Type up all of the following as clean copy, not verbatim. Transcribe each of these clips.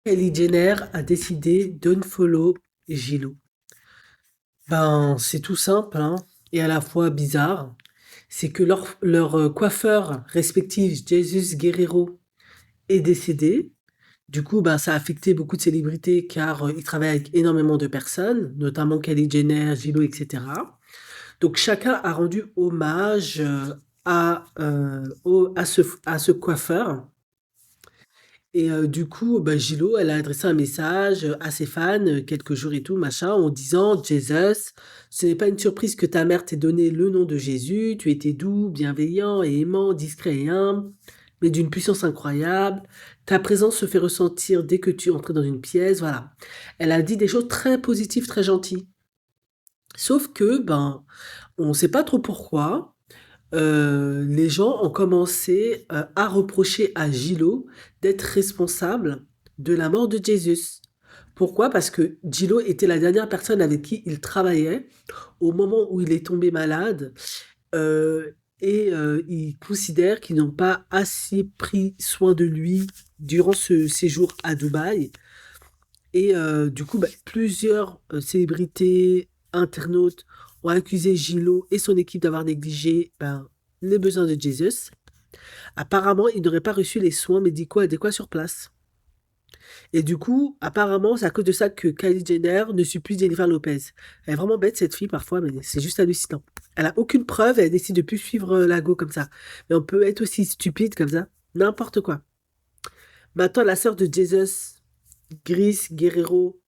Kylie Jenner a décidé d'unfollow Gillo. Ben, c'est tout simple, hein, et à la fois bizarre. C'est que leur coiffeur respectif, Jesus Guerrero, est décédé. Du coup, ben, ça a affecté beaucoup de célébrités car ils travaillent avec énormément de personnes, notamment Kylie Jenner, Gillo, etc. Donc chacun a rendu hommage à ce coiffeur. Et du coup, bah, Gillo, elle a adressé un message à ses fans, quelques jours et tout, machin, en disant: Jesus, ce n'est pas une surprise que ta mère t'ait donné le nom de Jésus. Tu étais doux, bienveillant et aimant, discret et humble, mais d'une puissance incroyable. Ta présence se fait ressentir dès que tu entres dans une pièce. Voilà. Elle a dit des choses très positives, très gentilles. Sauf que, ben, on ne sait pas trop pourquoi. Les gens ont commencé à reprocher à Gillo d'être responsable de la mort de Jesus. Pourquoi? Parce que Gillo était la dernière personne avec qui il travaillait au moment où il est tombé malade, il considère qu'ils n'ont pas assez pris soin de lui durant ce séjour à Dubaï. Et du coup, bah, plusieurs célébrités, internautes ont accusé Gillo et son équipe d'avoir négligé ben, les besoins de Jesus. Apparemment, il n'aurait pas reçu les soins médicaux adéquats sur place. Et du coup, apparemment, c'est à cause de ça que Kylie Jenner ne suit plus Jennifer Lopez. Elle est vraiment bête, cette fille, parfois, mais c'est juste hallucinant. Elle a aucune preuve et elle décide de plus suivre la go comme ça. Mais on peut être aussi stupide comme ça. N'importe quoi. Maintenant, la sœur de Jesus, Gris Guerrero,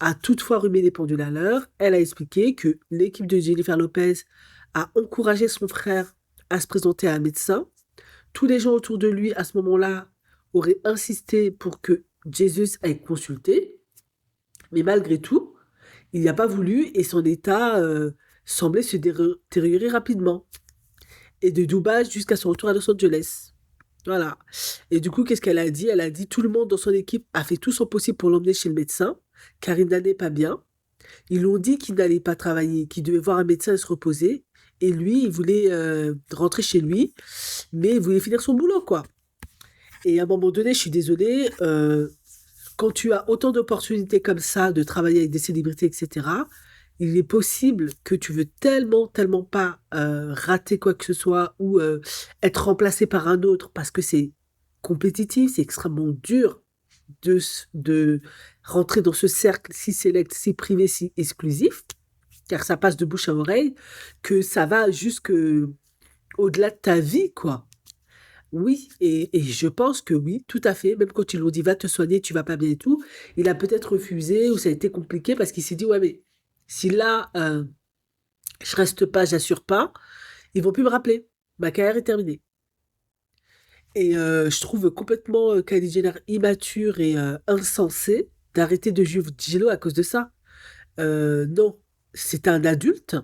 a toutefois remis les pendules à l'heure. Elle a expliqué que l'équipe de Jennifer Lopez a encouragé son frère à se présenter à un médecin. Tous les gens autour de lui, à ce moment-là, auraient insisté pour que Jesus aille consulter. Mais malgré tout, il n'y a pas voulu et son état semblait se détériorer rapidement. Et de Dubaï jusqu'à son retour à Los Angeles. Voilà. Et du coup, qu'est-ce qu'elle a dit? Elle a dit tout le monde dans son équipe a fait tout son possible pour l'emmener chez le médecin, car il n'allait pas bien. Ils lui ont dit qu'il n'allait pas travailler, qu'il devait voir un médecin et se reposer. Et lui, il voulait rentrer chez lui, mais il voulait finir son boulot, quoi. Et à un moment donné, je suis désolée, quand tu as autant d'opportunités comme ça de travailler avec des célébrités, etc., il est possible que tu veux tellement, tellement pas rater quoi que ce soit ou être remplacé par un autre parce que c'est compétitif, c'est extrêmement dur de rentrer dans ce cercle si sélect, si privé, si exclusif, car ça passe de bouche à oreille, que ça va jusque au-delà de ta vie, quoi. Oui, et je pense que oui, tout à fait. Même quand ils l'ont dit, va te soigner, tu vas pas bien et tout, il a peut-être refusé ou ça a été compliqué parce qu'il s'est dit, ouais, mais si là, je reste pas, j'assure pas, ils vont plus me rappeler. Ma carrière est terminée. Et je trouve complètement Kylie Jenner immature et insensée d'arrêter de juger Gillo à cause de ça. Non, c'est un adulte.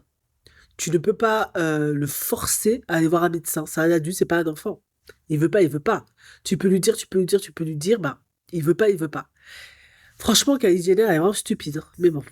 Tu ne peux pas le forcer à aller voir un médecin. C'est un adulte, c'est pas un enfant. Il veut pas, il veut pas. Tu peux lui dire, tu peux lui dire, tu peux lui dire, bah, il veut pas, il veut pas. Franchement, Kylie Jenner elle est vraiment stupide, hein. Mais bon.